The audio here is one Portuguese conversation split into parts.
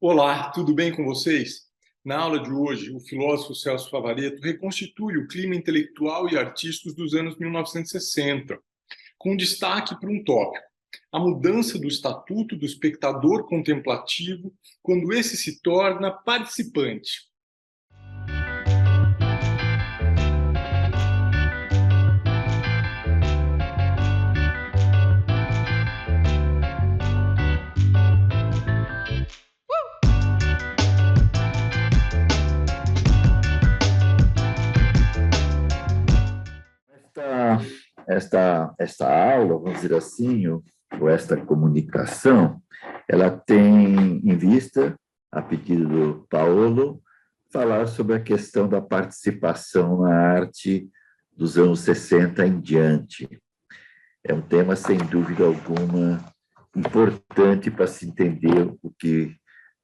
Olá, tudo bem com vocês? Na aula de hoje, o filósofo Celso Favaretto reconstitui o clima intelectual e artístico dos anos 1960, com destaque para um tópico: a mudança do estatuto do espectador contemplativo quando esse se torna participante. Esta aula, vamos dizer assim, ou esta comunicação, ela tem em vista, a pedido do Paulo, falar sobre a questão da participação na arte dos anos 60 em diante. É um tema, sem dúvida alguma, importante para se entender o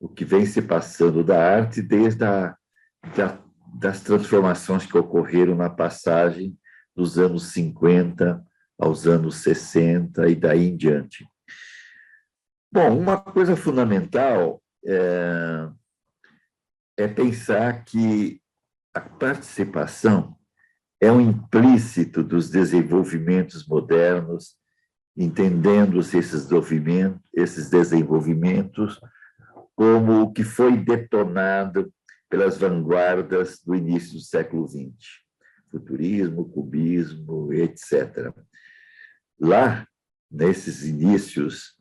que vem se passando da arte desde das transformações que ocorreram na passagem dos anos 50 aos anos 60 e daí em diante. Bom, uma coisa fundamental é pensar que a participação é um implícito dos desenvolvimentos modernos, entendendo esses desenvolvimentos como o que foi detonado pelas vanguardas do início do século XX. Futurismo, cubismo, etc. Lá, nesses inícios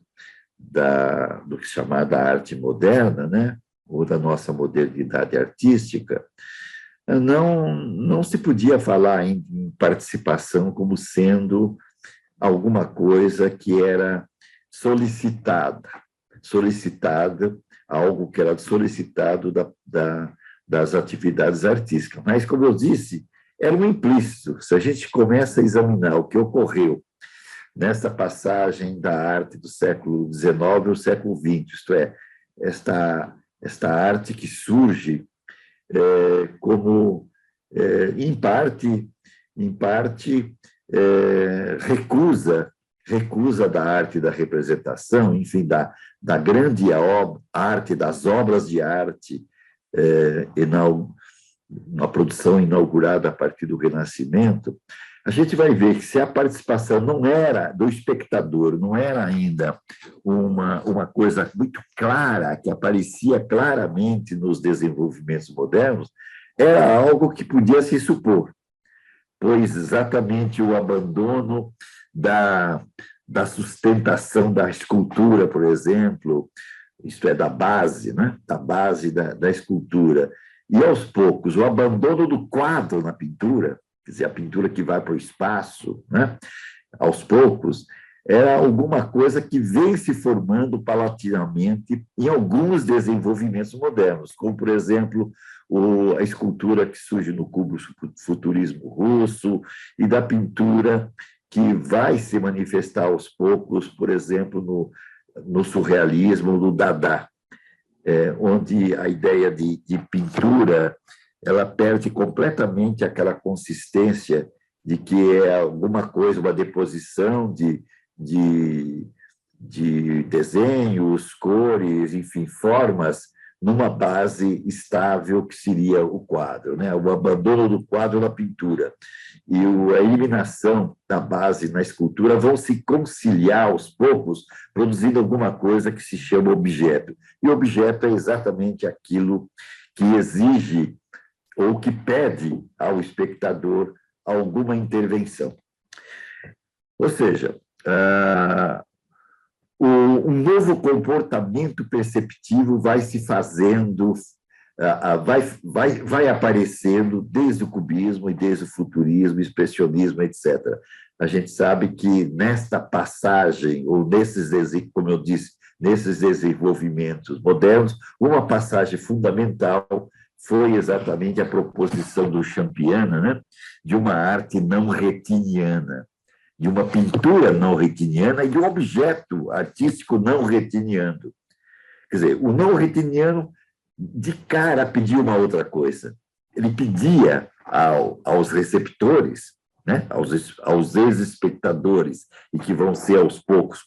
do que se chama da arte moderna, né, ou da nossa modernidade artística, não se podia falar em participação como sendo alguma coisa que era solicitada, algo que era solicitado das atividades artísticas. Mas, como eu disse, era um implícito. Se a gente começa a examinar o que ocorreu nessa passagem da arte do século XIX ao século XX, isto é, esta arte que surge como, em parte, recusa da arte da representação, enfim, da grande arte, das obras de arte, uma produção inaugurada a partir do Renascimento, a gente vai ver que se a participação não era do espectador, não era ainda uma coisa muito clara, que aparecia claramente nos desenvolvimentos modernos, era algo que podia se supor, pois exatamente o abandono da sustentação da escultura, por exemplo, isto é, da base, né? Da base da escultura, e, aos poucos, o abandono do quadro na pintura, quer dizer, a pintura que vai para o espaço, né? Aos poucos, era alguma coisa que vem se formando paulatinamente em alguns desenvolvimentos modernos, como, por exemplo, a escultura que surge no futurismo russo e da pintura que vai se manifestar aos poucos, por exemplo, no surrealismo, no Dada, onde a ideia de pintura ela perde completamente aquela consistência de que é alguma coisa, uma deposição de desenhos, cores, enfim, formas, numa base estável que seria o quadro, né? O abandono do quadro na pintura e a eliminação da base na escultura vão se conciliar aos poucos, produzindo alguma coisa que se chama objeto. E objeto é exatamente aquilo que exige ou que pede ao espectador alguma intervenção. Ou seja, um novo comportamento perceptivo vai se fazendo, vai aparecendo desde o cubismo e desde o futurismo, expressionismo, etc. A gente sabe que nesta passagem, ou como eu disse, nesses desenvolvimentos modernos, uma passagem fundamental foi exatamente a proposição do Champiana, né, de uma arte não retiniana, de uma pintura não retiniana e de um objeto artístico não retiniano. Quer dizer, o não retiniano, de cara, pedia uma outra coisa. Ele pedia aos receptores né, aos ex-espectadores, e que vão ser aos poucos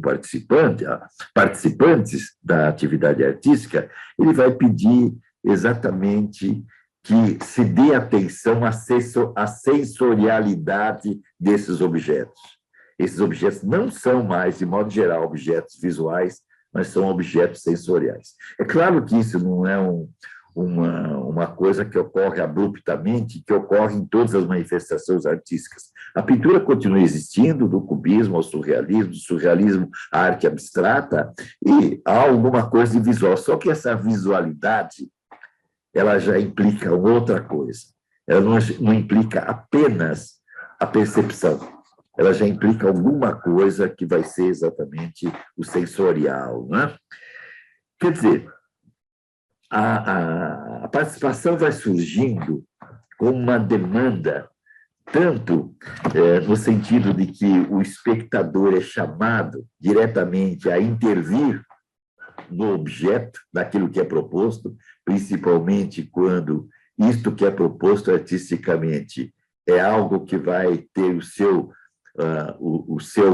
participantes da atividade artística, ele vai pedir exatamente que se dê atenção à sensorialidade desses objetos. Esses objetos não são mais, de modo geral, objetos visuais, mas são objetos sensoriais. É claro que isso não é uma coisa que ocorre abruptamente, que ocorre em todas as manifestações artísticas. A pintura continua existindo, do cubismo ao surrealismo, do surrealismo à arte abstrata, e há alguma coisa de visual. Só que essa visualidade, ela já implica outra coisa. Ela não implica apenas a percepção, ela já implica alguma coisa que vai ser exatamente o sensorial, né? Quer dizer, a participação vai surgindo com uma demanda, tanto no sentido de que o espectador é chamado diretamente a intervir no objeto, daquilo que é proposto, principalmente quando isto que é proposto artisticamente é algo que vai ter o seu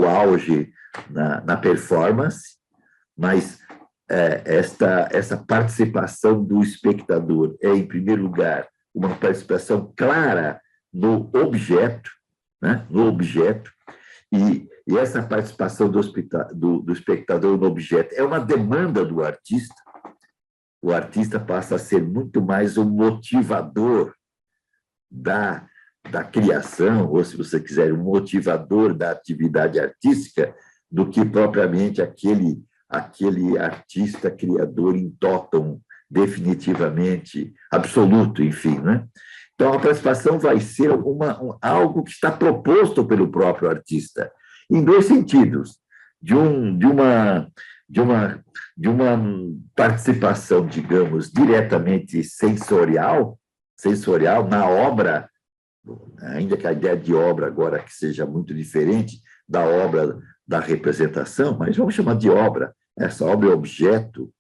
auge na performance, mas essa participação do espectador é, em primeiro lugar, uma participação clara no objeto, né? No objeto, e essa participação do espectador no objeto é uma demanda do artista. O artista passa a ser muito mais um motivador da criação, ou, se você quiser, um motivador da atividade artística, do que propriamente aquele artista criador em totum, definitivamente absoluto, enfim, né? Então, a participação vai ser algo que está proposto pelo próprio artista, em dois sentidos: de uma participação, digamos, diretamente sensorial na obra, ainda que a ideia de obra agora que seja muito diferente da obra da representação, mas vamos chamar de obra. Essa obra é objeto,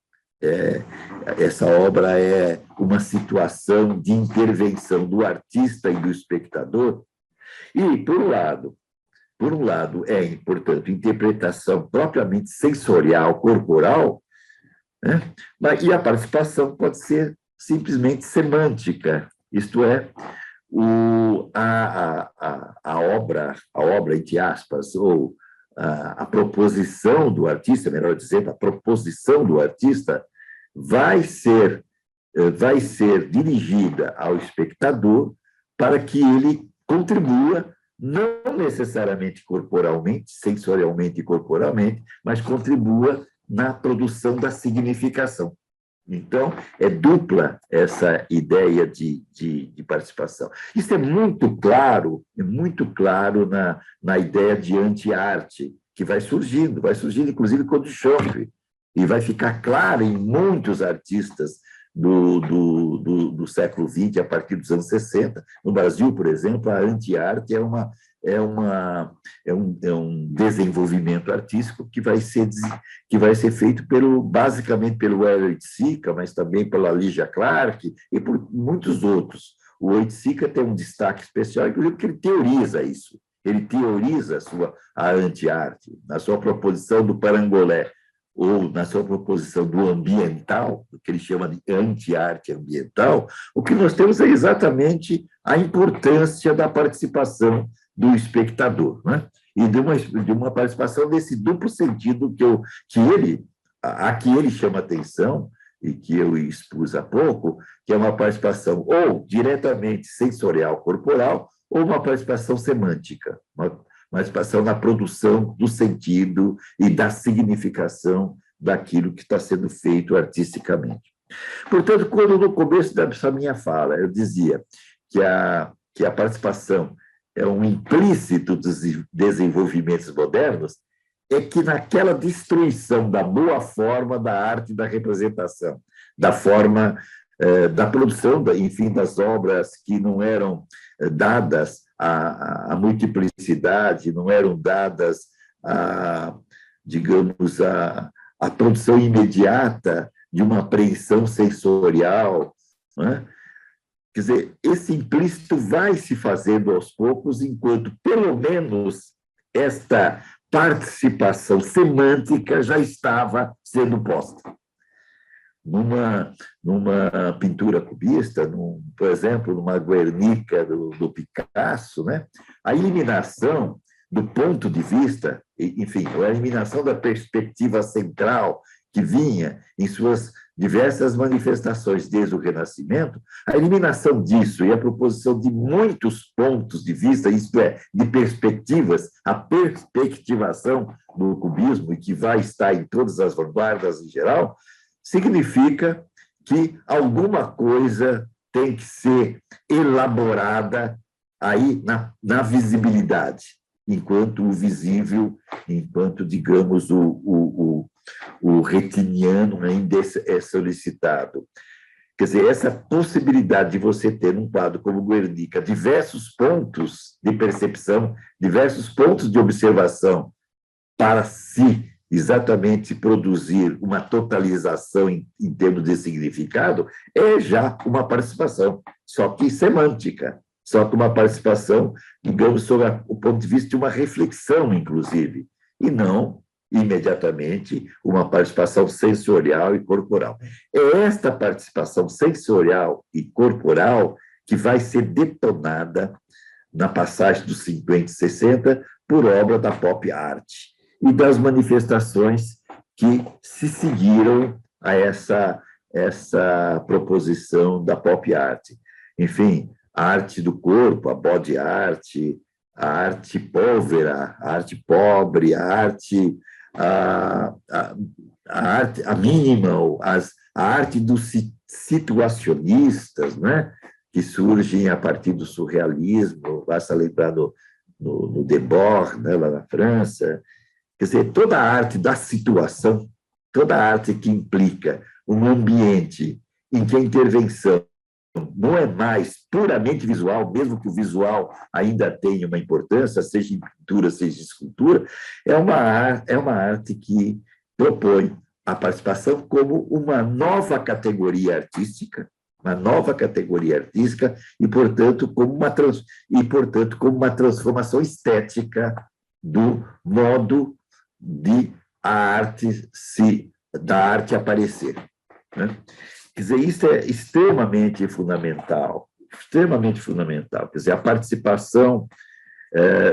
essa obra é uma situação de intervenção do artista e do espectador. E, por um lado portanto, interpretação propriamente sensorial, corporal, né? E a participação pode ser simplesmente semântica, isto é, a obra, entre aspas, ou a proposição do artista, melhor dizendo, a proposição do artista vai ser dirigida ao espectador para que ele contribua, não necessariamente corporalmente, sensorialmente e corporalmente, mas contribua na produção da significação. Então, é dupla essa ideia de participação. Isso é muito claro na ideia de anti-arte, que vai surgindo inclusive com o Duchamp, e vai ficar claro em muitos artistas do século XX, a partir dos anos 60. No Brasil, por exemplo, a anti-arte é um desenvolvimento artístico que vai ser feito basicamente pelo Oiticica, mas também pela Lígia Clark e por muitos outros. O Oiticica tem um destaque especial, inclusive, porque ele teoriza isso. Ele teoriza a anti-arte, na sua proposição do parangolé, ou na sua proposição do ambiental, o que ele chama de anti-arte ambiental. O que nós temos é exatamente a importância da participação do espectador, né? E de uma participação nesse duplo sentido a que ele chama atenção, e que eu expus há pouco, que é uma participação ou diretamente sensorial corporal, ou uma participação semântica, uma participação na produção do sentido e da significação daquilo que está sendo feito artisticamente. Portanto, quando no começo dessa minha fala eu dizia que a participação é um implícito dos desenvolvimentos modernos, é que naquela destruição da boa forma da arte da representação, da forma da produção, enfim, das obras que não eram dadas à multiplicidade, não eram dadas digamos, à produção imediata de uma apreensão sensorial, né? Quer dizer, esse implícito vai se fazendo aos poucos, enquanto, pelo menos, esta participação semântica já estava sendo posta. Numa pintura cubista, por exemplo, numa Guernica do Picasso, né? A eliminação do ponto de vista, enfim, a eliminação da perspectiva central que vinha em suas diversas manifestações desde o Renascimento, a eliminação disso e a proposição de muitos pontos de vista, isto é, de perspectivas, a perspectivação do cubismo, e que vai estar em todas as vanguardas em geral, significa que alguma coisa tem que ser elaborada aí na visibilidade, enquanto o visível, enquanto, digamos, o retiniano ainda é solicitado. Quer dizer, essa possibilidade de você ter num quadro como Guernica diversos pontos de percepção, diversos pontos de observação para si exatamente produzir uma totalização em termos de significado, é já uma participação, só que semântica, só que uma participação, digamos, sob o ponto de vista de uma reflexão, inclusive, e não imediatamente uma participação sensorial e corporal. É esta participação sensorial e corporal que vai ser detonada na passagem dos 50 e 60 por obra da pop art e das manifestações que se seguiram a essa proposição da pop art. Enfim, a arte do corpo, a body art, a arte povera, a arte pobre, a arte, a minimal, a arte dos situacionistas, né? Que surgem a partir do surrealismo, basta lembrar no Debord, né? Lá na França. Quer dizer, toda a arte da situação, toda a arte que implica um ambiente em que a intervenção não é mais puramente visual, mesmo que o visual ainda tenha uma importância, seja em pintura, seja em escultura, é uma arte que propõe a participação como uma nova categoria artística, e, portanto, como uma transformação estética do modo de da arte aparecer, né? Quer dizer, isso é extremamente fundamental. Quer dizer, a participação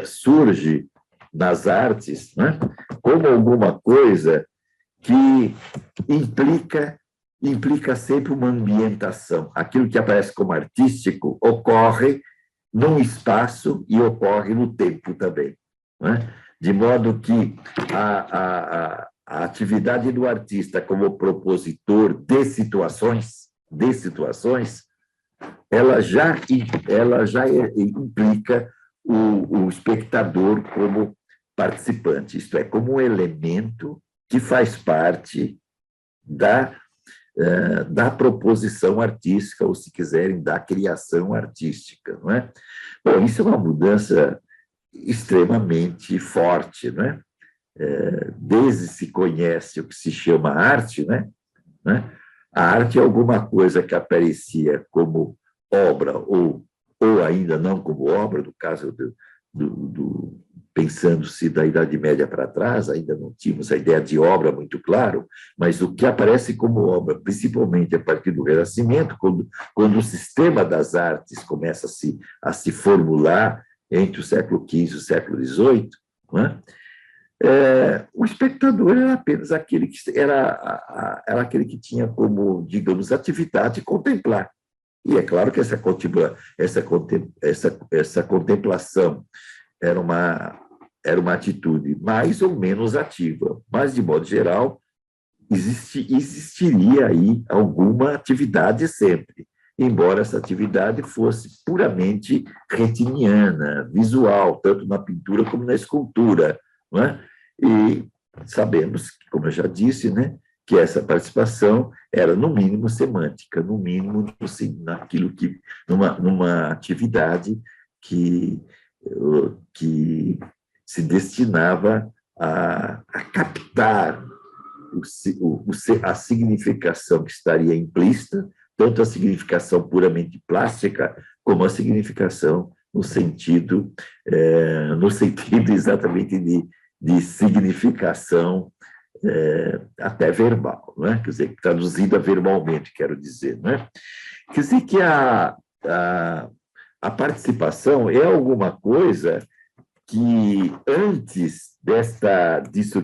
surge nas artes, né, como alguma coisa que implica sempre uma ambientação. Aquilo que aparece como artístico ocorre num espaço e ocorre no tempo também, né? De modo que a atividade do artista como propositor de situações, ela já implica o espectador como participante, isto é, como um elemento que faz parte da proposição artística, ou, se quiserem, da criação artística, não é? Bom, isso é uma mudança extremamente forte, não é? Desde se conhece o que se chama arte, né? A arte é alguma coisa que aparecia como obra ou ainda não como obra, no caso pensando-se da Idade Média para trás, ainda não tínhamos a ideia de obra muito claro, mas o que aparece como obra, principalmente a partir do Renascimento, quando o sistema das artes começa a se formular entre o século XV e o século XVIII, né? O espectador era apenas aquele era aquele que tinha como, digamos, atividade contemplar. E é claro que essa contemplação era uma atitude mais ou menos ativa, mas, de modo geral, existiria aí alguma atividade sempre, embora essa atividade fosse puramente retiniana, visual, tanto na pintura como na escultura, não é? E sabemos, como eu já disse, né, que essa participação era, no mínimo, semântica, no mínimo, assim, numa atividade que se destinava a captar a significação que estaria implícita, tanto a significação puramente plástica, como a significação no sentido exatamente de significação até verbal, não é? Quer dizer, traduzida verbalmente, quero dizer, não é? Quer dizer que a participação é alguma coisa que antes disso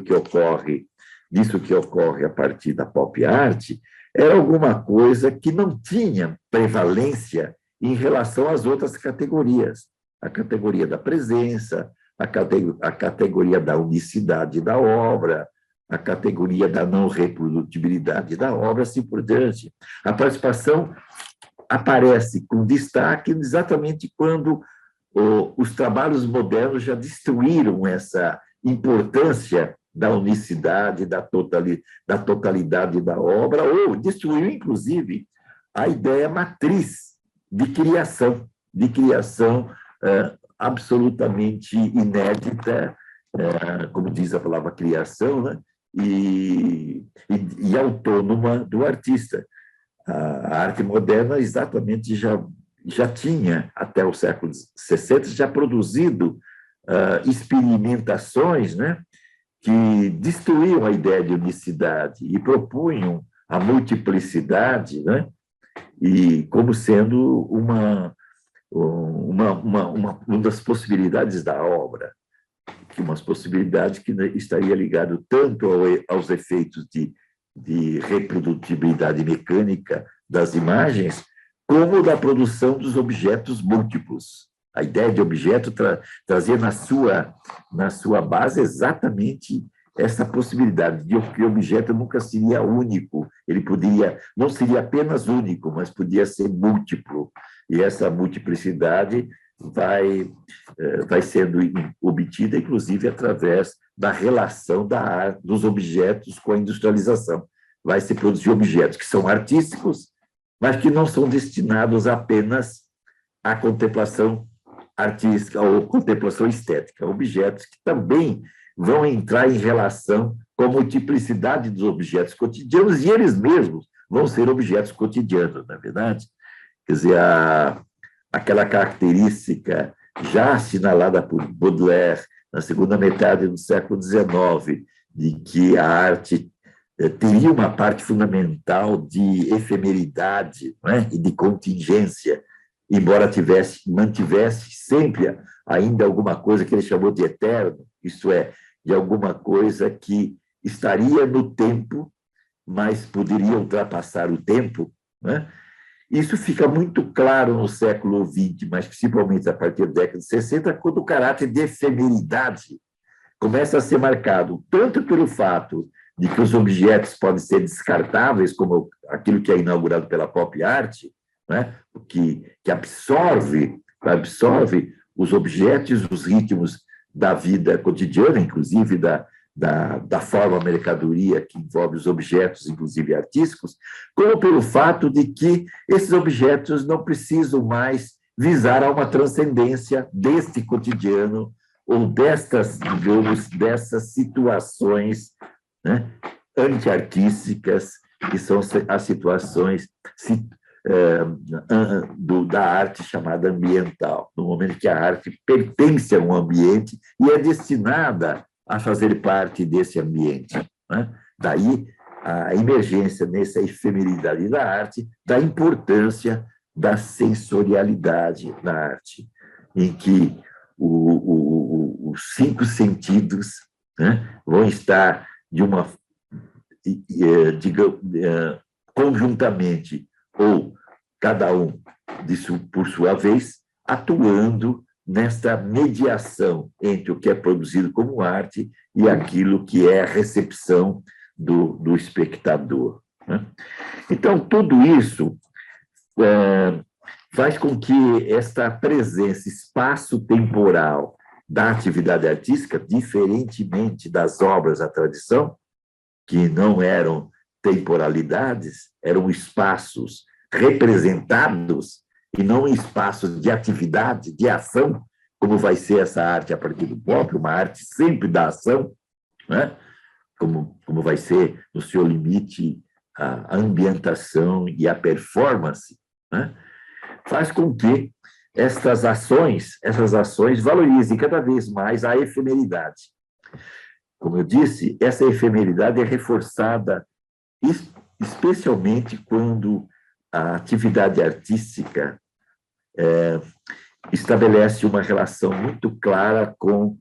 que ocorre a partir da pop art, era alguma coisa que não tinha prevalência em relação às outras categorias. A categoria da presença, a categoria da unicidade da obra, a categoria da não reprodutibilidade da obra, assim por diante. A participação aparece com destaque exatamente quando os trabalhos modernos já destruíram essa importância da unicidade, da totalidade da obra, ou destruiu, inclusive, a ideia matriz de criação absolutamente inédita, como diz a palavra criação, né? e autônoma do artista. A arte moderna exatamente já tinha, até o século LX, já produzido experimentações, né, que destruíam a ideia de unicidade e propunham a multiplicidade, né, e como sendo uma das possibilidades da obra, umas possibilidades que estaria ligado tanto aos efeitos de reprodutibilidade mecânica das imagens, como da produção dos objetos múltiplos. A ideia de objeto trazia na sua base exatamente essa possibilidade de que o objeto nunca seria único, ele não seria apenas único, mas podia ser múltiplo, e essa multiplicidade vai sendo obtida, inclusive, através da relação dos objetos com a industrialização. Vai se produzir objetos que são artísticos, mas que não são destinados apenas à contemplação artística ou contemplação estética, objetos que também vão entrar em relação com a multiplicidade dos objetos cotidianos, e eles mesmos vão ser objetos cotidianos, na verdade. Quer dizer, aquela característica já assinalada por Baudelaire na segunda metade do século XIX, de que a arte teria uma parte fundamental de efemeridade, né, e de contingência, embora mantivesse sempre ainda alguma coisa que ele chamou de eterno, isto é, de alguma coisa que estaria no tempo, mas poderia ultrapassar o tempo, né? Isso fica muito claro no século XX, mas principalmente a partir da década de 60, quando o caráter de efemeridade começa a ser marcado tanto pelo fato de que os objetos podem ser descartáveis, como aquilo que é inaugurado pela pop art, né? que absorve os objetos, os ritmos da vida cotidiana, inclusive da forma mercadoria que envolve os objetos, inclusive artísticos, como pelo fato de que esses objetos não precisam mais visar a uma transcendência deste cotidiano ou dessas situações, né, anti-artísticas, que são as situações da arte chamada ambiental, no momento que a arte pertence a um ambiente e é destinada a fazer parte desse ambiente, né? Daí a emergência nessa efemeridade da arte, da importância da sensorialidade na arte, em que os 5 sentidos, né, vão estar conjuntamente, ou cada um por sua vez, atuando nesta mediação entre o que é produzido como arte e aquilo que é a recepção do espectador, né? Então, tudo isso faz com que esta presença espaço-temporal da atividade artística, diferentemente das obras da tradição, que não eram temporalidades, eram espaços representados e não espaços de atividade, de ação, como vai ser essa arte a partir do pop, uma arte sempre da ação, né? Como vai ser, no seu limite, a ambientação e a performance, né, faz com que essas ações valorizem cada vez mais a efemeridade. Como eu disse, essa efemeridade é reforçada especialmente quando a atividade artística estabelece uma relação muito clara com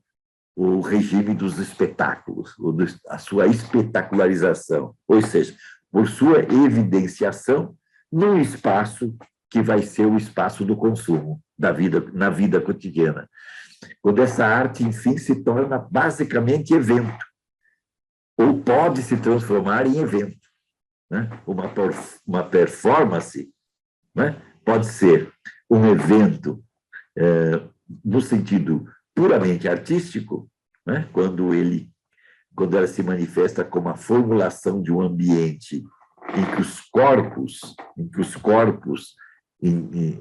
o regime dos espetáculos, a sua espetacularização, ou seja, por sua evidenciação num espaço que vai ser o espaço do consumo na vida cotidiana. Quando essa arte, enfim, se torna basicamente evento, ou pode se transformar em evento, né? Uma performance, né, pode ser um evento no sentido puramente artístico, né, quando ela se manifesta como a formulação de um ambiente em que os corpos,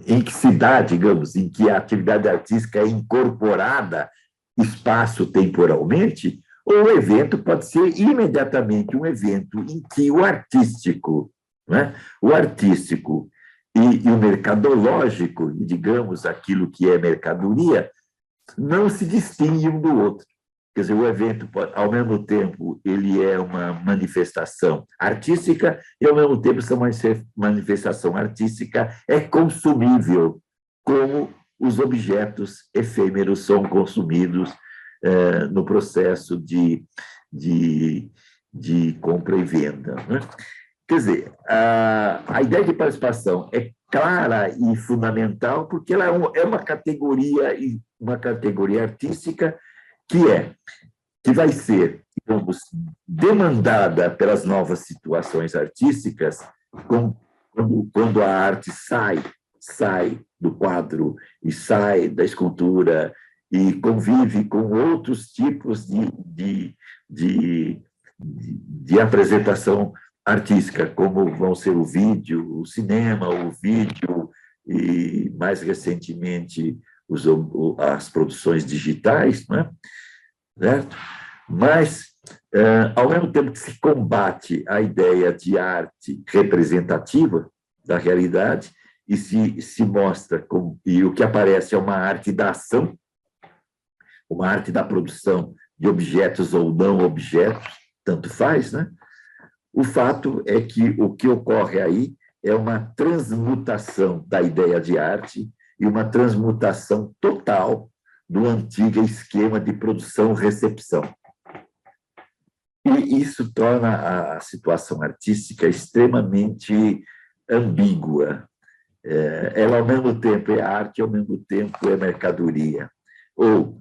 em que se dá, digamos, em que a atividade artística é incorporada espaço-temporalmente, ou o evento pode ser imediatamente um evento em que o artístico, né, e o mercadológico, e digamos aquilo que é mercadoria, não se distinguem um do outro. Quer dizer, o evento, ao mesmo tempo, ele é uma manifestação artística e, ao mesmo tempo, essa manifestação artística é consumível, como os objetos efêmeros são consumidos no processo de compra e venda, né? Quer dizer, a ideia de participação é clara e fundamental porque ela é uma categoria artística que vai ser, digamos, demandada pelas novas situações artísticas, quando a arte sai do quadro e sai da escultura e convive com outros tipos de apresentação artística, como vão ser o vídeo, o cinema, o vídeo e, mais recentemente, as produções digitais, né? Certo? Mas, ao mesmo tempo que se combate a ideia de arte representativa da realidade e se mostra e o que aparece é uma arte da ação, uma arte da produção de objetos ou não objetos, tanto faz, né? O fato é que o que ocorre aí é uma transmutação da ideia de arte e uma transmutação total do antigo esquema de produção-recepção. E isso torna a situação artística extremamente ambígua. Ela, ao mesmo tempo, é arte, ao mesmo tempo, é mercadoria. Ou,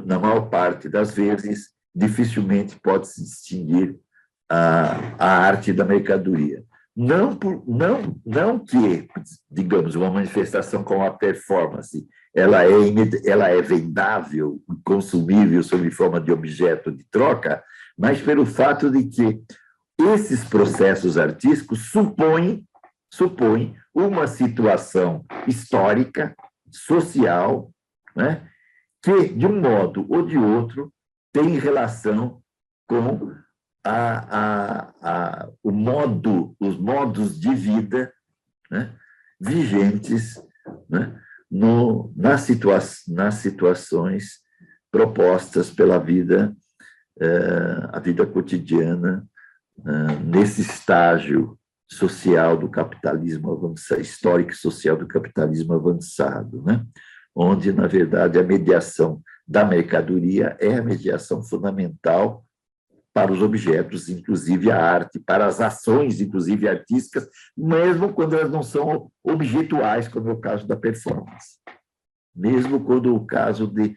na maior parte das vezes, dificilmente pode se distinguir a arte da mercadoria. Não que, digamos, uma manifestação como a performance, ela é vendável, consumível sob forma de objeto de troca, mas pelo fato de que esses processos artísticos supõem uma situação histórica, social, né, que, de um modo ou de outro, tem relação com os modos de vida, né, vigentes, né, nas situações propostas pela vida, a vida cotidiana, nesse estágio social do capitalismo avançado, histórico e social do capitalismo avançado, né, onde, na verdade, a mediação da mercadoria é a mediação fundamental para os objetos, inclusive a arte, para as ações, inclusive artísticas, mesmo quando elas não são objetuais, como é o caso da performance. Mesmo quando o caso de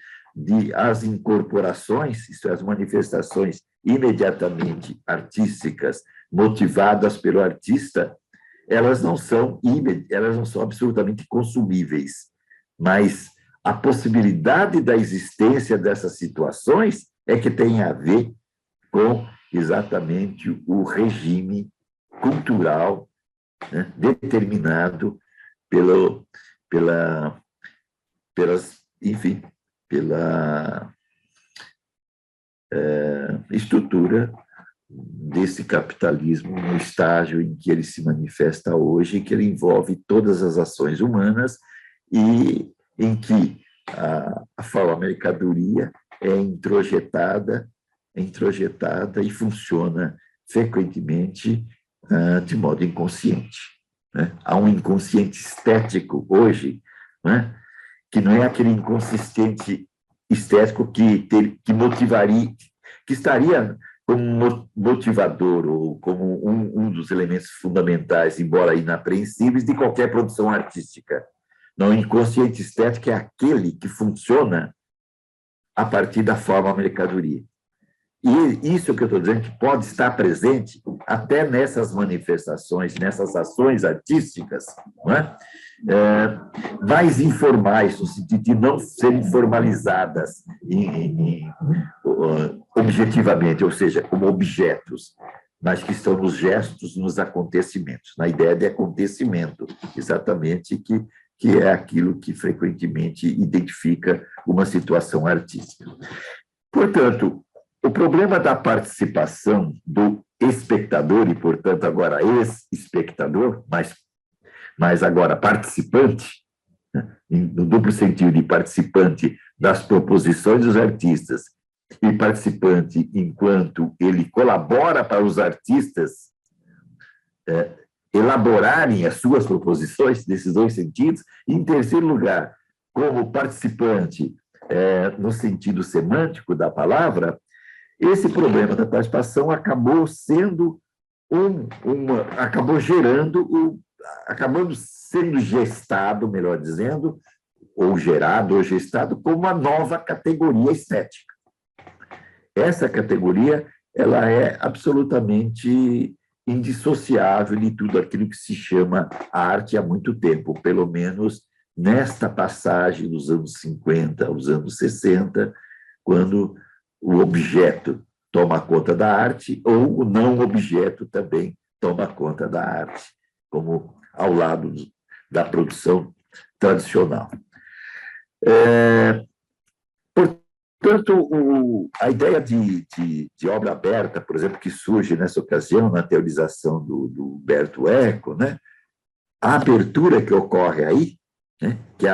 as incorporações, isto é, as manifestações imediatamente artísticas, motivadas pelo artista, elas não são absolutamente consumíveis, mas a possibilidade da existência dessas situações é que tem a ver com exatamente o regime cultural, né, determinado pela estrutura desse capitalismo no estágio em que ele se manifesta hoje, que ele envolve todas as ações humanas e em que a forma mercadoria é introjetada e funciona frequentemente de modo inconsciente, né? Há um inconsciente estético hoje, né? Que não é aquele inconsciente estético que motivaria, que estaria como motivador ou como um dos elementos fundamentais, embora inapreensíveis, de qualquer produção artística. Não, o inconsciente estético é aquele que funciona a partir da forma mercadoria. E isso que eu estou dizendo que pode estar presente até nessas manifestações, nessas ações artísticas, não é? Mais informais, no sentido de não serem formalizadas objetivamente, ou seja, como objetos, mas que estão nos gestos, nos acontecimentos, na ideia de acontecimento, exatamente, que é aquilo que frequentemente identifica uma situação artística. Portanto, o problema da participação do espectador, e, portanto, agora ex-espectador, mas agora participante, né, no duplo sentido de participante das proposições dos artistas e participante enquanto ele colabora para os artistas elaborarem as suas proposições, nesses dois sentidos, e, em terceiro lugar, como participante no sentido semântico da palavra, esse problema da participação acabou sendo acabando sendo gestado, melhor dizendo, ou gerado ou gestado como uma nova categoria estética. Essa categoria ela é absolutamente indissociável de tudo aquilo que se chama arte há muito tempo, pelo menos nesta passagem dos anos 50 aos anos 60, quando o objeto toma conta da arte ou o não objeto também toma conta da arte, como ao lado da produção tradicional. Portanto, a ideia de obra aberta, por exemplo, que surge nessa ocasião na teorização do Humberto Eco, né? A abertura que ocorre aí, né? Que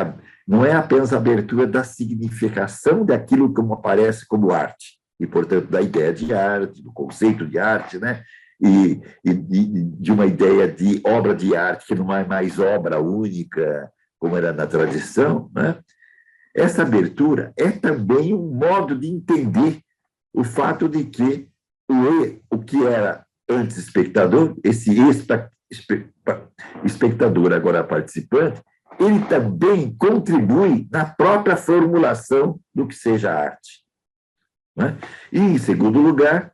não é apenas a abertura da significação daquilo que aparece como arte, e, portanto, da ideia de arte, do conceito de arte, né? E de uma ideia de obra de arte que não é mais obra única, como era na tradição, né? Essa abertura é também um modo de entender o fato de que o que era antes espectador, esse espectador agora participante, ele também contribui na própria formulação do que seja arte, né? E, em segundo lugar,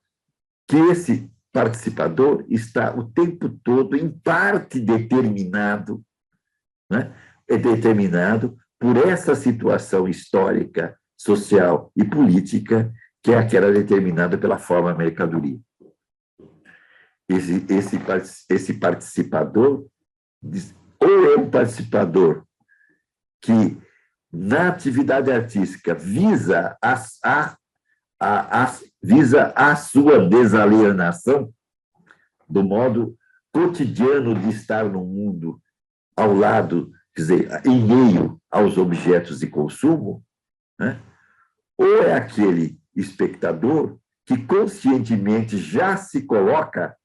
que esse participador está o tempo todo, em parte, determinado, né? É determinado por essa situação histórica, social e política, que é aquela determinada pela forma mercadoria. Esse participador, ou é um participador que, na atividade artística, visa a sua desalienação do modo cotidiano de estar no mundo ao lado, quer dizer, em meio aos objetos de consumo, né? Ou é aquele espectador que conscientemente já se coloca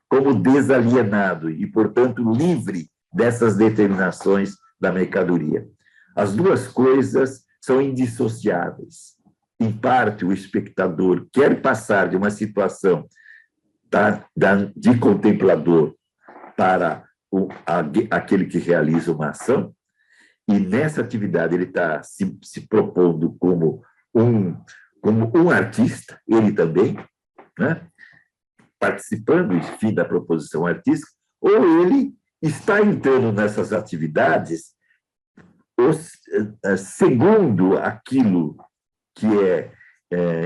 como desalienado e, portanto, livre dessas determinações da mercadoria. As duas coisas são indissociáveis. Em parte, o espectador quer passar de uma situação de contemplador para aquele que realiza uma ação, e nessa atividade ele está se propondo como um artista, ele também, né? Participando, enfim, da proposição artística, ou ele está entrando nessas atividades segundo aquilo que é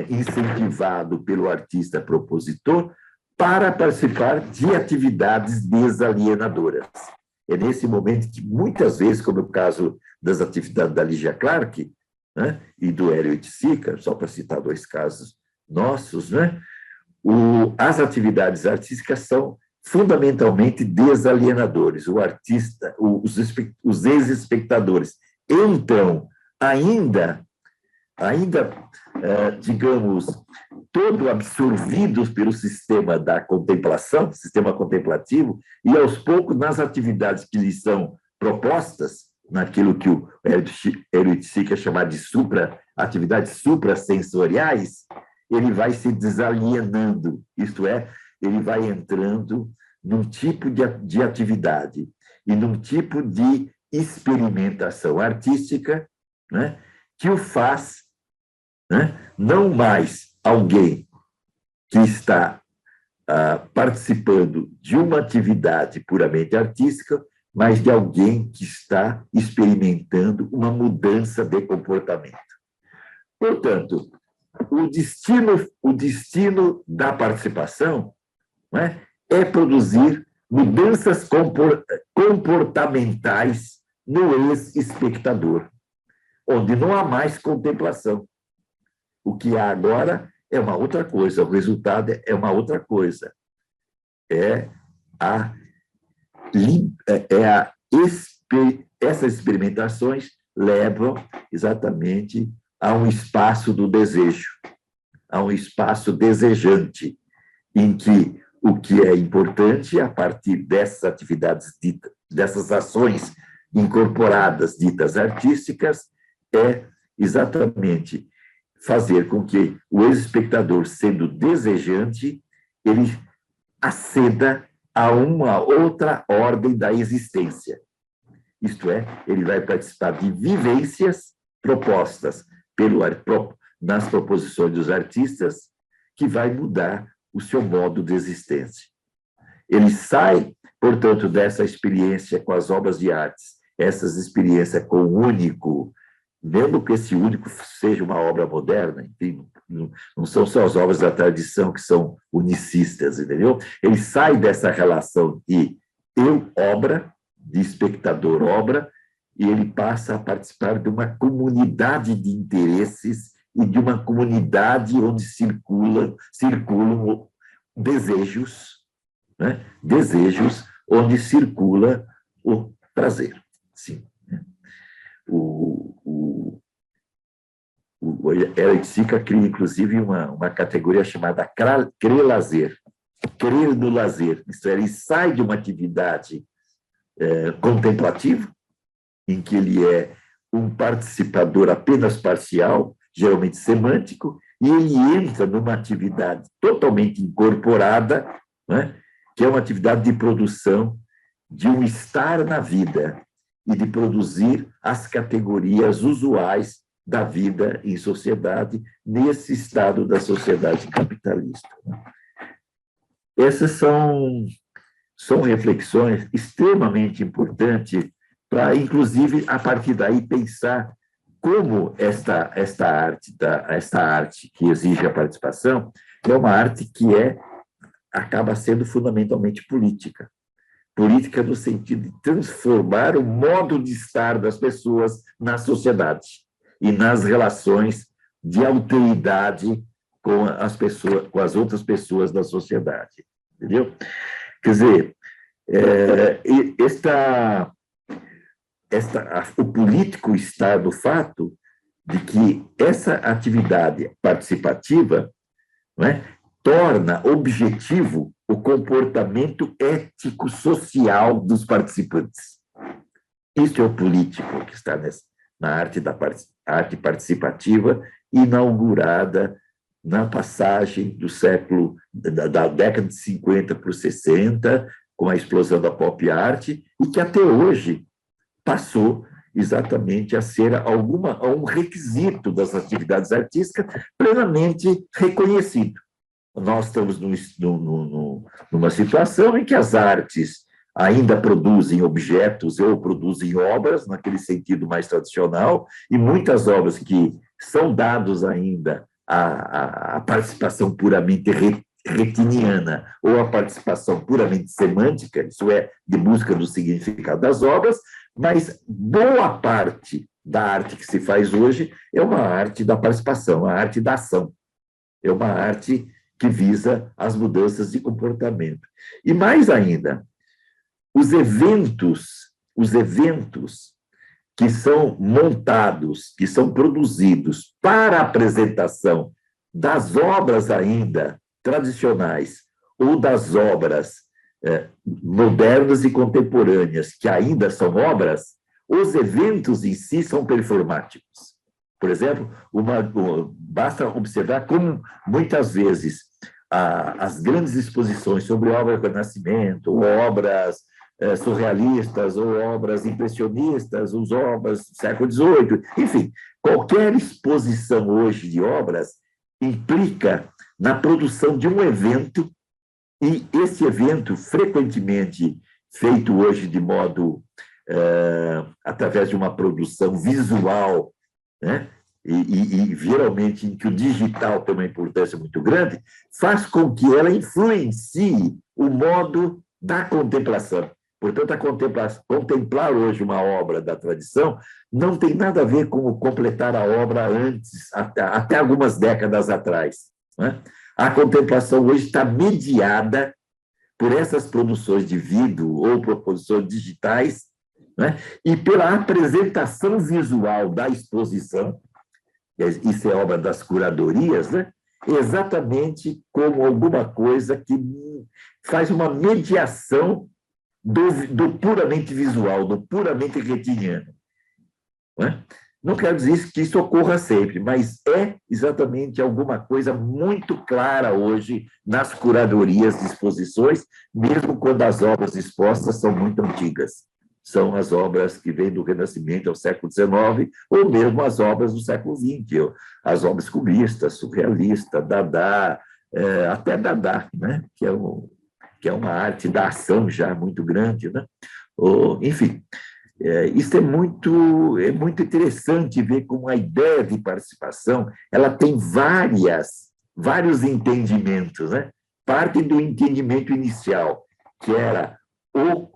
incentivado pelo artista propositor para participar de atividades desalienadoras. É nesse momento que, muitas vezes, como é o caso das atividades da Lígia Clark, né, e do Hélio Oiticica, só para citar dois casos nossos, né, As atividades artísticas são fundamentalmente desalienadoras. O artista, os ex-espectadores entram ainda, digamos, todo absorvidos pelo sistema da contemplação, sistema contemplativo, e aos poucos, nas atividades que lhes são propostas, naquilo que o Hélio Sica chamar de atividades suprassensoriais, ele vai se desalienando, isto é, ele vai entrando num tipo de atividade e num tipo de experimentação artística, né, que o faz, né, não mais alguém que está participando de uma atividade puramente artística, mas de alguém que está experimentando uma mudança de comportamento. Portanto, o destino da participação, né, é produzir mudanças comportamentais no ex-espectador, onde não há mais contemplação. O que há agora é uma outra coisa, o resultado é uma outra coisa. Essas experimentações levam exatamente a um espaço do desejo, a um espaço desejante, em que o que é importante, a partir dessas atividades dessas ações incorporadas, ditas artísticas, é exatamente fazer com que o ex-espectador, sendo desejante, ele aceda a uma outra ordem da existência. Isto é, ele vai participar de vivências propostas nas proposições dos artistas, que vai mudar o seu modo de existência. Ele sai, portanto, dessa experiência com as obras de artes, essas experiências com o único, mesmo que esse único seja uma obra moderna, enfim, não são só as obras da tradição que são unicistas, entendeu? Ele sai dessa relação de eu-obra, de espectador-obra, e ele passa a participar de uma comunidade de interesses e de uma comunidade onde circulam desejos, né? Desejos onde circula o prazer. Sim. O Hélio Sica cria, inclusive, uma categoria chamada crer-lazer, crer no lazer. Isso é, ele sai de uma atividade contemplativa, em que ele é um participador apenas parcial, geralmente semântico, e ele entra numa atividade totalmente incorporada, né, que é uma atividade de produção de um estar na vida e de produzir as categorias usuais da vida em sociedade, nesse estado da sociedade capitalista. Essas são reflexões extremamente importantes para, inclusive, a partir daí, pensar como esta arte que exige a participação é uma arte que acaba sendo fundamentalmente política. Política no sentido de transformar o modo de estar das pessoas na sociedade e nas relações de alteridade com as outras pessoas da sociedade. Entendeu? Quer dizer, o político está do fato de que essa atividade participativa, né, torna objetivo o comportamento ético-social dos participantes. Isso é o político que está na arte participativa, inaugurada na passagem do século, da década de 50 para os 60, com a explosão da pop art, e que até hoje passou exatamente a ser um requisito das atividades artísticas plenamente reconhecido. Nós estamos numa situação em que as artes ainda produzem objetos ou produzem obras, naquele sentido mais tradicional, e muitas obras que são dadas ainda à participação puramente retiniana ou à participação puramente semântica, isso é, de busca do significado das obras, mas boa parte da arte que se faz hoje é uma arte da participação, a arte da ação. É uma arte que visa as mudanças de comportamento. E mais ainda, os eventos que são montados, que são produzidos para a apresentação das obras ainda tradicionais ou das obras modernas e contemporâneas, que ainda são obras, os eventos em si são performáticos. Por exemplo, basta observar como, muitas vezes, as grandes exposições sobre obras do Renascimento, ou obras surrealistas, ou obras impressionistas, ou obras do século XVIII, enfim, qualquer exposição hoje de obras implica na produção de um evento, e esse evento, frequentemente feito hoje de modo através de uma produção visual, né? E geralmente em que o digital tem uma importância muito grande, faz com que ela influencie o modo da contemplação. Portanto, contemplar hoje uma obra da tradição não tem nada a ver com completar a obra antes, até algumas décadas atrás, né? A contemplação hoje está mediada por essas produções de vídeo ou produções digitais, né? E pela apresentação visual da exposição, isso é obra das curadorias, né? Exatamente como alguma coisa que faz uma mediação do puramente visual, do puramente retiniano. Né? Não quero dizer que isso ocorra sempre, mas é exatamente alguma coisa muito clara hoje nas curadorias de exposições, mesmo quando as obras expostas são muito antigas. São as obras que vêm do Renascimento ao século XIX, ou mesmo as obras do século XX, as obras cubistas, surrealistas, Dada, até Dada, né? que é uma arte da ação já muito grande. Né? Enfim, isso é muito interessante ver como a ideia de participação ela tem vários entendimentos. Né? Parte do entendimento inicial, que era o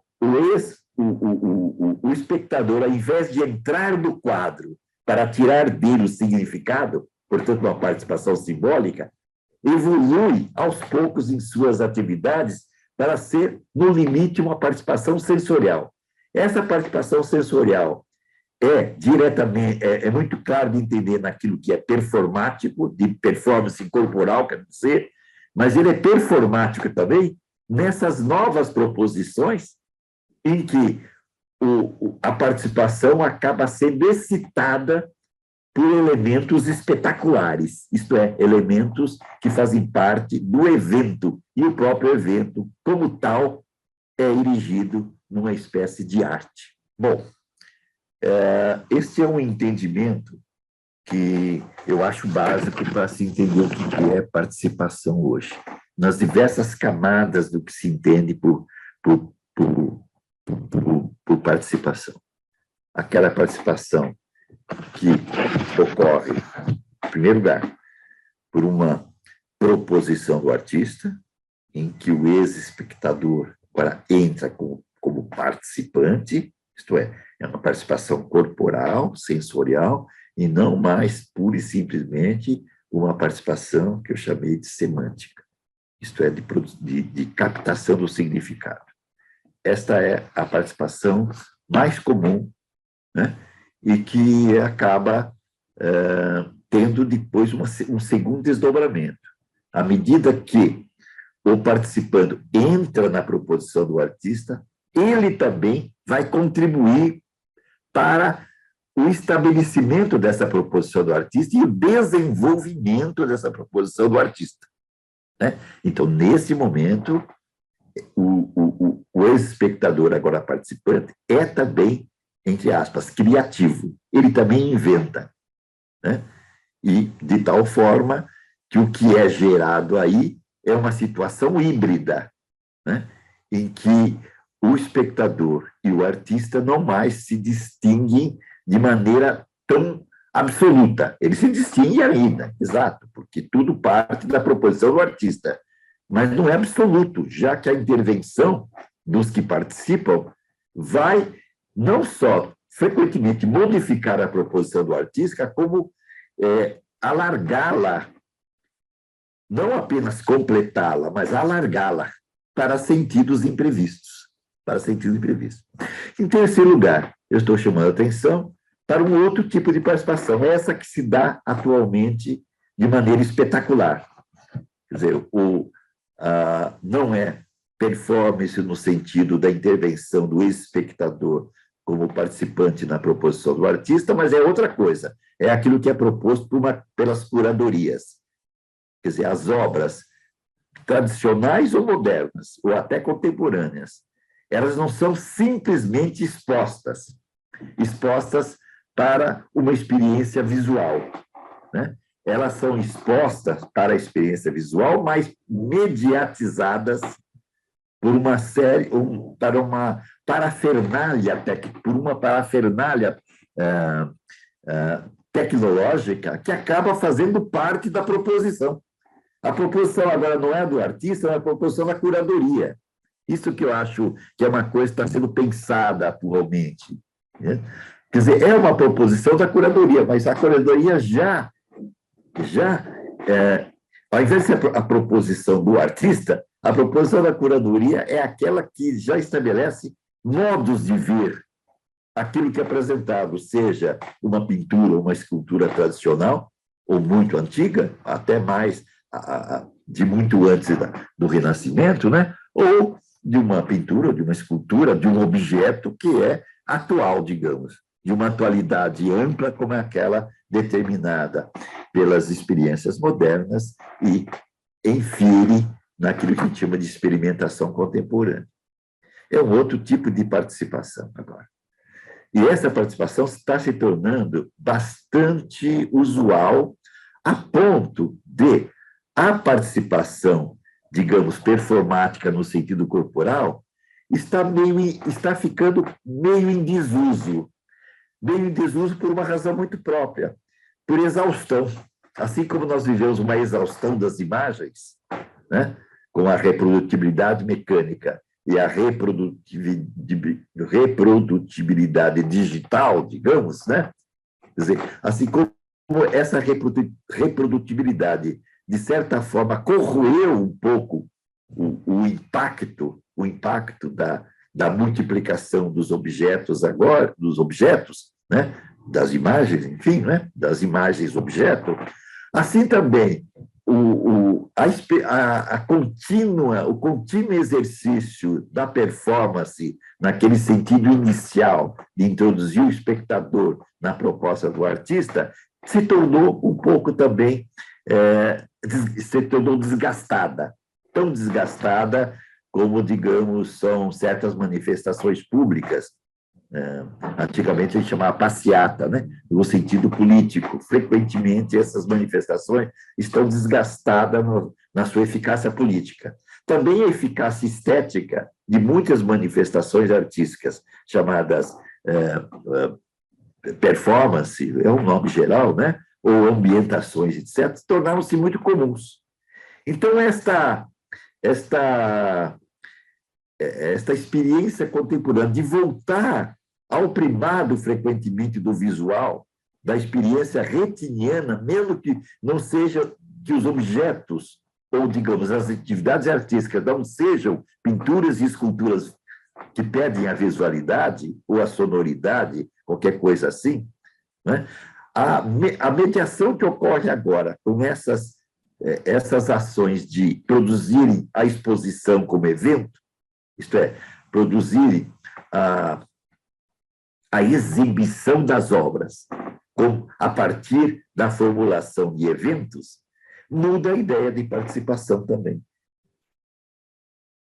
espectador, ao invés de entrar no quadro para tirar dele o significado, portanto, uma participação simbólica, evolui aos poucos em suas atividades para ser, no limite, uma participação sensorial. Essa participação sensorial é muito claro de entender naquilo que é performático, de performance corporal, quer dizer, mas ele é performático também nessas novas proposições em que a participação acaba sendo excitada por elementos espetaculares, isto é, elementos que fazem parte do evento, e o próprio evento, como tal, é erigido numa espécie de arte. Bom, esse é um entendimento que eu acho básico para se entender o que é participação hoje, nas diversas camadas do que se entende por participação. Aquela participação que ocorre, em primeiro lugar, por uma proposição do artista, em que o ex-espectador agora entra como participante, isto é uma participação corporal, sensorial, e não mais pura e simplesmente uma participação que eu chamei de semântica, isto é, de captação do significado. Esta é a participação mais comum, né? E que acaba tendo depois um segundo desdobramento. À medida que o participante entra na proposição do artista, ele também vai contribuir para o estabelecimento dessa proposição do artista e o desenvolvimento dessa proposição do artista. Né? Então, nesse momento, o ex-espectador, agora participante, é também, entre aspas, criativo. Ele também inventa. Né? E de tal forma que o que é gerado aí é uma situação híbrida, né? Em que o espectador e o artista não mais se distinguem de maneira tão absoluta. Eles se distinguem ainda, exato, porque tudo parte da proposição do artista, mas não é absoluto, já que a intervenção dos que participam vai não só frequentemente modificar a proposição do artista, como alargá-la não apenas completá-la, mas alargá-la para sentidos imprevistos. Para sentidos imprevistos. Em terceiro lugar, eu estou chamando a atenção para um outro tipo de participação, essa que se dá atualmente de maneira espetacular. Quer dizer, não é performance no sentido da intervenção do espectador como participante na proposição do artista, mas é outra coisa. É aquilo que é proposto pelas curadorias. Quer dizer, as obras tradicionais ou modernas, ou até contemporâneas, elas não são simplesmente expostas para uma experiência visual, né? Elas são expostas para a experiência visual, mas mediatizadas por uma série, para uma parafernália, por uma parafernália tecnológica que acaba fazendo parte da proposição. A proposição agora não é do artista, é a proposição da curadoria. Isso que eu acho que é uma coisa que está sendo pensada atualmente, né? Quer dizer, é uma proposição da curadoria, mas a curadoria ao invés de ser a proposição do artista, a proposição da curadoria é aquela que já estabelece modos de ver aquilo que é apresentado, seja uma pintura, uma escultura tradicional, ou muito antiga, até mais de muito antes do Renascimento, né? Ou de uma pintura, de uma escultura, de um objeto que é atual, digamos, de uma atualidade ampla como é aquela determinada pelas experiências modernas e infere naquilo que a gente chama de experimentação contemporânea. É um outro tipo de participação agora. E essa participação está se tornando bastante usual, a ponto de a participação, digamos, performática no sentido corporal, está ficando meio em desuso. Meio em desuso por uma razão muito própria, por exaustão. Assim como nós vivemos uma exaustão das imagens, né, com a reprodutibilidade mecânica e a reprodutibilidade digital, digamos, né? Quer dizer, assim como essa reprodutibilidade, de certa forma, corroeu um pouco o impacto da multiplicação dos objetos agora, né? Das imagens, enfim, né? Das imagens objeto. Assim também, o contínuo exercício da performance, naquele sentido inicial de introduzir o espectador na proposta do artista, se tornou um pouco também, se tornou desgastada, tão desgastada como, digamos, são certas manifestações públicas. Antigamente a gente chamava passeata, né? No sentido político. Frequentemente essas manifestações estão desgastadas na sua eficácia política. Também a eficácia estética de muitas manifestações artísticas, chamadas performance, é um nome geral, né? Ou ambientações, etc., tornaram-se muito comuns. Então, esta experiência contemporânea de voltar ao primado, frequentemente, do visual, da experiência retiniana, mesmo que não seja que os objetos, ou, digamos, as atividades artísticas não sejam pinturas e esculturas que pedem a visualidade ou a sonoridade, qualquer coisa assim, né? A mediação que ocorre agora com essas ações de produzirem a exposição como evento, isto é, produzirem a exibição das obras a partir da formulação de eventos, muda a ideia de participação também.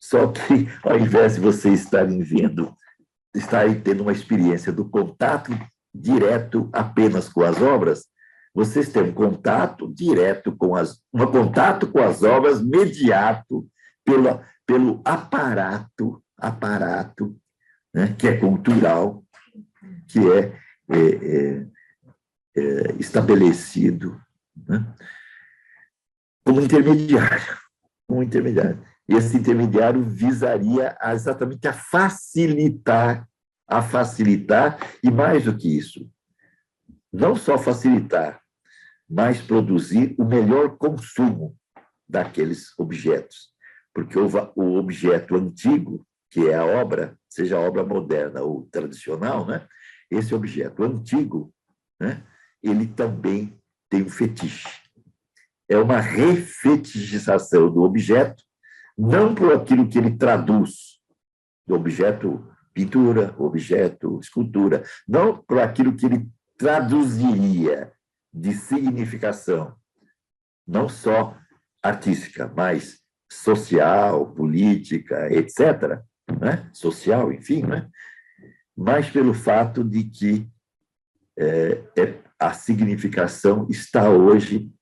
Só que, ao invés de vocês estarem tendo uma experiência do contato direto apenas com as obras, vocês têm um contato direto contato com as obras mediado pelo aparato, né, que é cultural, que é estabelecido, né, como intermediário. E esse intermediário visaria exatamente a facilitar, e mais do que isso, não só facilitar, mas produzir o melhor consumo daqueles objetos, porque o objeto antigo, que é a obra, seja a obra moderna ou tradicional, né? Esse objeto antigo, né? Ele também tem um fetiche. É uma refetichização do objeto, não por aquilo que ele traduz, do objeto pintura, objeto escultura, não por aquilo que ele traduziria de significação, não só artística, mas social, política, etc., né? Social, enfim, né? Mas pelo fato de que a significação está hoje,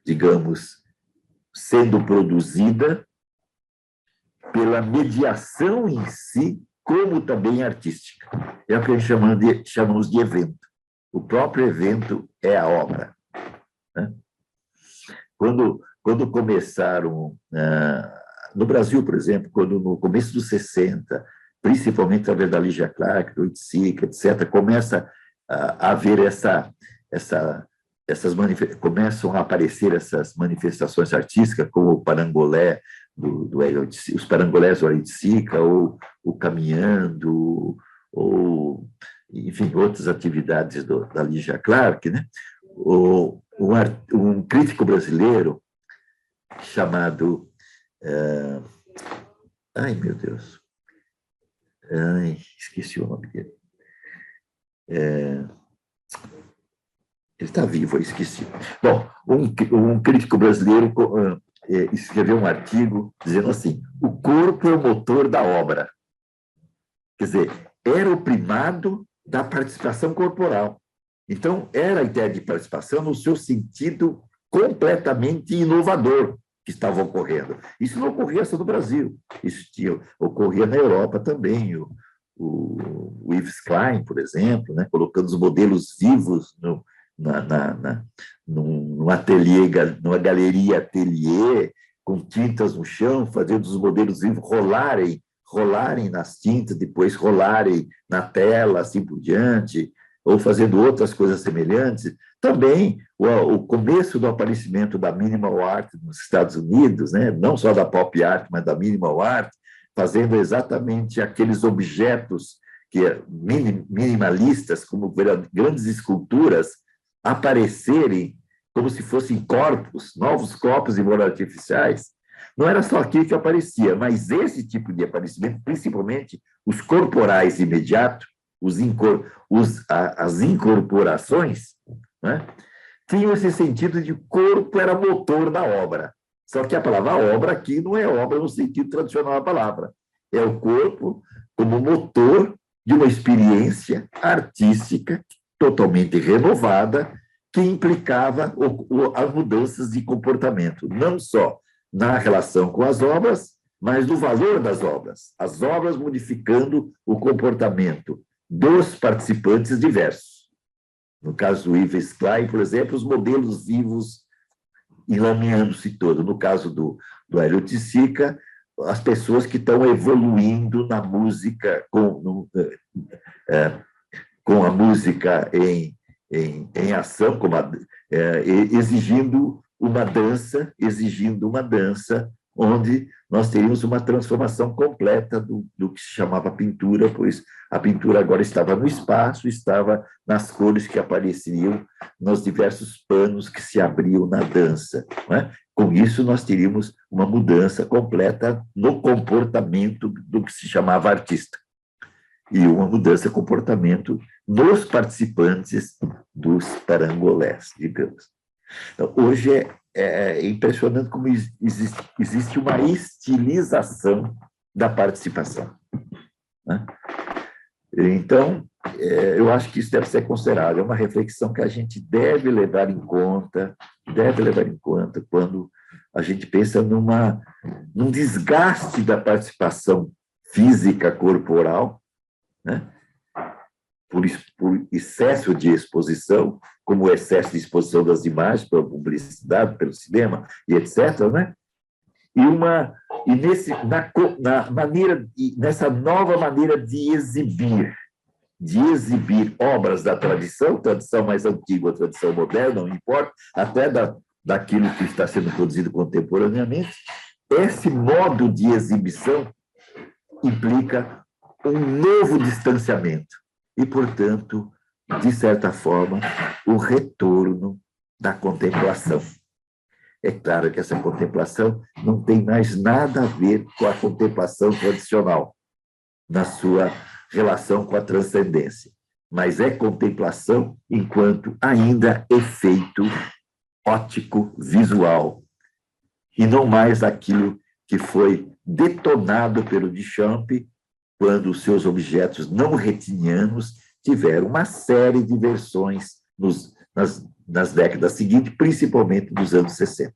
digamos, sendo produzida pela mediação em si, como também artística. É o que a gente chamamos de evento. O próprio evento é a obra, né? Quando começaram, no Brasil, por exemplo, quando no começo dos 60, principalmente através da Lígia Clark, do Oiticica, etc., começa a haver começam a aparecer essas manifestações artísticas, como o parangolé, os parangolés do Oiticica, ou o caminhando, ou, enfim, outras atividades da Lígia Clark, né? Um crítico brasileiro chamado... ai, meu Deus. Esqueci o nome dele. Ele está vivo, eu esqueci. Bom, um crítico brasileiro escreveu um artigo dizendo assim: o corpo é o motor da obra. Quer dizer, era o primado da participação corporal. Então, era a ideia de participação no seu sentido completamente inovador que estava ocorrendo. Isso não ocorria só no Brasil, ocorria na Europa também. O Yves Klein, por exemplo, né, colocando os modelos vivos num ateliê, numa galeria ateliê, com tintas no chão, fazendo os modelos vivos rolarem nas tintas, depois rolarem na tela, assim por diante, ou fazendo outras coisas semelhantes. Também o começo do aparecimento da minimal art nos Estados Unidos, né? Não só da pop art, mas da minimal art, fazendo exatamente aqueles objetos minimalistas, como grandes esculturas, aparecerem como se fossem corpos, novos corpos de moda artificiais. Não era só aquilo que aparecia, mas esse tipo de aparecimento, principalmente os corporais imediatos, as incorporações, né, tinham esse sentido de corpo era motor da obra. Só que a palavra obra aqui não é obra no sentido tradicional da palavra. É o corpo como motor de uma experiência artística totalmente renovada, que implicava as mudanças de comportamento, não só na relação com as obras, mas no valor das obras. As obras modificando o comportamento dos participantes diversos. No caso do Yves Klein, por exemplo, os modelos vivos enlameando-se todo. No caso do Hélio Oiticica, as pessoas que estão evoluindo na música, com a música em ação, exigindo uma dança onde nós teríamos uma transformação completa do que se chamava pintura, pois a pintura agora estava no espaço, estava nas cores que apareciam nos diversos panos que se abriam na dança, né? Com isso, nós teríamos uma mudança completa no comportamento do que se chamava artista e uma mudança de comportamento nos participantes dos parangolés, digamos. Então, hoje é impressionante como existe uma estilização da participação, né? Então, eu acho que isso deve ser considerado, é uma reflexão que a gente deve levar em conta quando a gente pensa num desgaste da participação física corporal, né? Por excesso de exposição, como o excesso de exposição das imagens pela publicidade, pelo cinema e etc., né? Nessa nova maneira de exibir de exibir obras da tradição mais antiga ou tradição moderna, não importa, até daquilo que está sendo produzido contemporaneamente, esse modo de exibição implica um novo distanciamento e, portanto, de certa forma, o retorno da contemplação. É claro que essa contemplação não tem mais nada a ver com a contemplação tradicional, na sua relação com a transcendência, mas é contemplação enquanto ainda efeito óptico visual, e não mais aquilo que foi detonado pelo Duchamp quando os seus objetos não retinianos tiveram uma série de versões nas décadas seguintes, principalmente nos anos 60.